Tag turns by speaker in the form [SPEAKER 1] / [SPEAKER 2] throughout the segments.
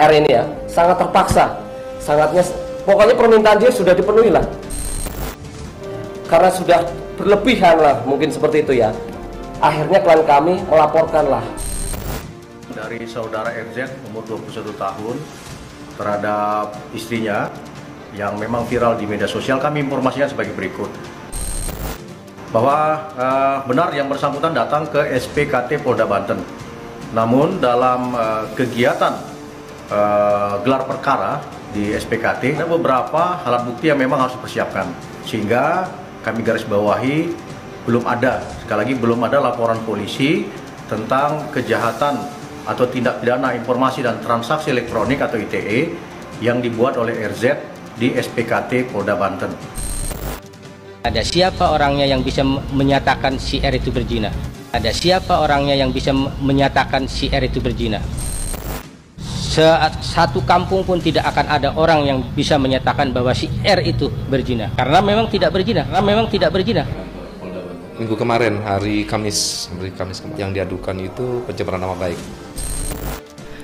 [SPEAKER 1] R ini ya sangat terpaksa, pokoknya permintaan dia sudah dipenuhi lah, karena sudah berlebihan lah, mungkin seperti itu ya. Akhirnya klien kami melaporkan lah.
[SPEAKER 2] Dari saudara RZ umur 21 tahun terhadap istrinya yang memang viral di media sosial, kami informasikan sebagai berikut. Bahwa benar yang bersangkutan datang ke SPKT Polda Banten. Namun dalam kegiatan gelar perkara di SPKT ada beberapa alat bukti yang memang harus dipersiapkan. Sehingga kami garis bawahi sekali lagi belum ada laporan polisi tentang kejahatan atau tindak pidana informasi dan transaksi elektronik atau ITE yang dibuat oleh RZ di SPKT Polda Banten.
[SPEAKER 3] Ada siapa orangnya yang bisa menyatakan si R itu berzina? Ada siapa orangnya yang bisa menyatakan si R itu berzina? Satu kampung pun tidak akan ada orang yang bisa menyatakan bahwa si R itu berzina. Karena memang tidak berzina.
[SPEAKER 4] Minggu kemarin, hari Kamis yang diadukan itu pencemaran nama baik.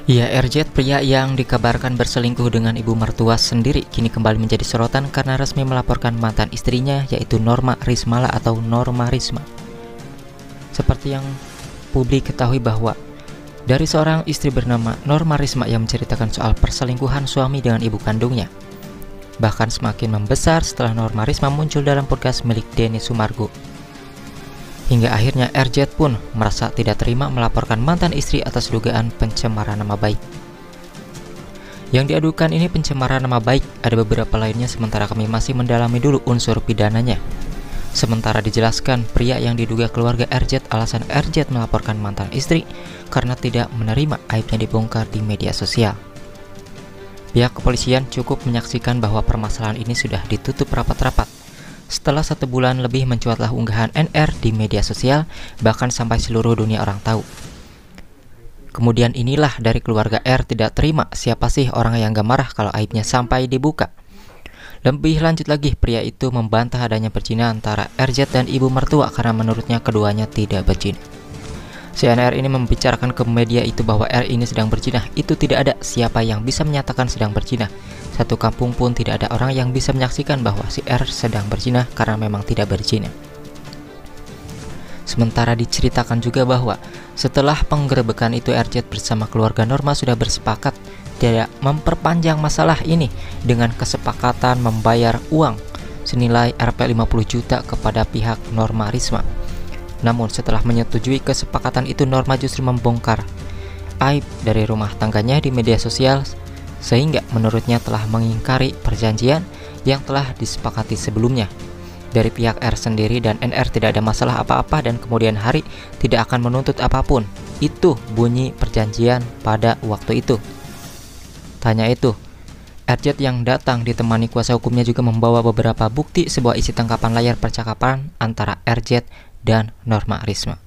[SPEAKER 5] Ya, RZ, pria yang dikabarkan berselingkuh dengan ibu mertua sendiri, kini kembali menjadi sorotan karena resmi melaporkan mantan istrinya, yaitu Norma Rismala atau Norma Risma. Seperti yang publik ketahui bahwa dari seorang istri bernama Norma Risma yang menceritakan soal perselingkuhan suami dengan ibu kandungnya, bahkan semakin membesar setelah Norma Risma muncul dalam podcast milik Denny Sumargo. Hingga akhirnya RZ pun merasa tidak terima melaporkan mantan istri atas dugaan pencemaran nama baik. Yang diadukan ini pencemaran nama baik, ada beberapa lainnya sementara kami masih mendalami dulu unsur pidananya. Sementara dijelaskan pria yang diduga keluarga RZ, alasan RZ melaporkan mantan istri karena tidak menerima aibnya dibongkar di media sosial. Pihak kepolisian cukup menyaksikan bahwa permasalahan ini sudah ditutup rapat-rapat. Setelah 1 bulan lebih mencuatlah unggahan NR di media sosial, bahkan sampai seluruh dunia orang tahu. Kemudian inilah dari keluarga R tidak terima, siapa sih orang yang gak marah kalau aibnya sampai dibuka. Lebih lanjut lagi, pria itu membantah adanya berzina antara RZ dan ibu mertua karena menurutnya keduanya tidak berzina. CNR ini membicarakan ke media itu bahwa R ini sedang berzina. Itu tidak ada siapa yang bisa menyatakan sedang berzina. Satu kampung pun tidak ada orang yang bisa menyaksikan bahwa si R sedang berzina karena memang tidak berzina. Sementara diceritakan juga bahwa setelah penggerebekan itu RZ bersama keluarga Norma sudah bersepakat tidak memperpanjang masalah ini dengan kesepakatan membayar uang senilai Rp 50 juta kepada pihak Norma Risma. Namun setelah menyetujui kesepakatan itu, Norma justru membongkar aib dari rumah tangganya di media sosial sehingga menurutnya telah mengingkari perjanjian yang telah disepakati sebelumnya. Dari pihak R sendiri dan NR tidak ada masalah apa-apa dan kemudian hari tidak akan menuntut apapun. Itu bunyi perjanjian pada waktu itu. Tanya itu, RZ yang datang ditemani kuasa hukumnya juga membawa beberapa bukti sebuah isi tangkapan layar percakapan antara RZ dan Norma Risma.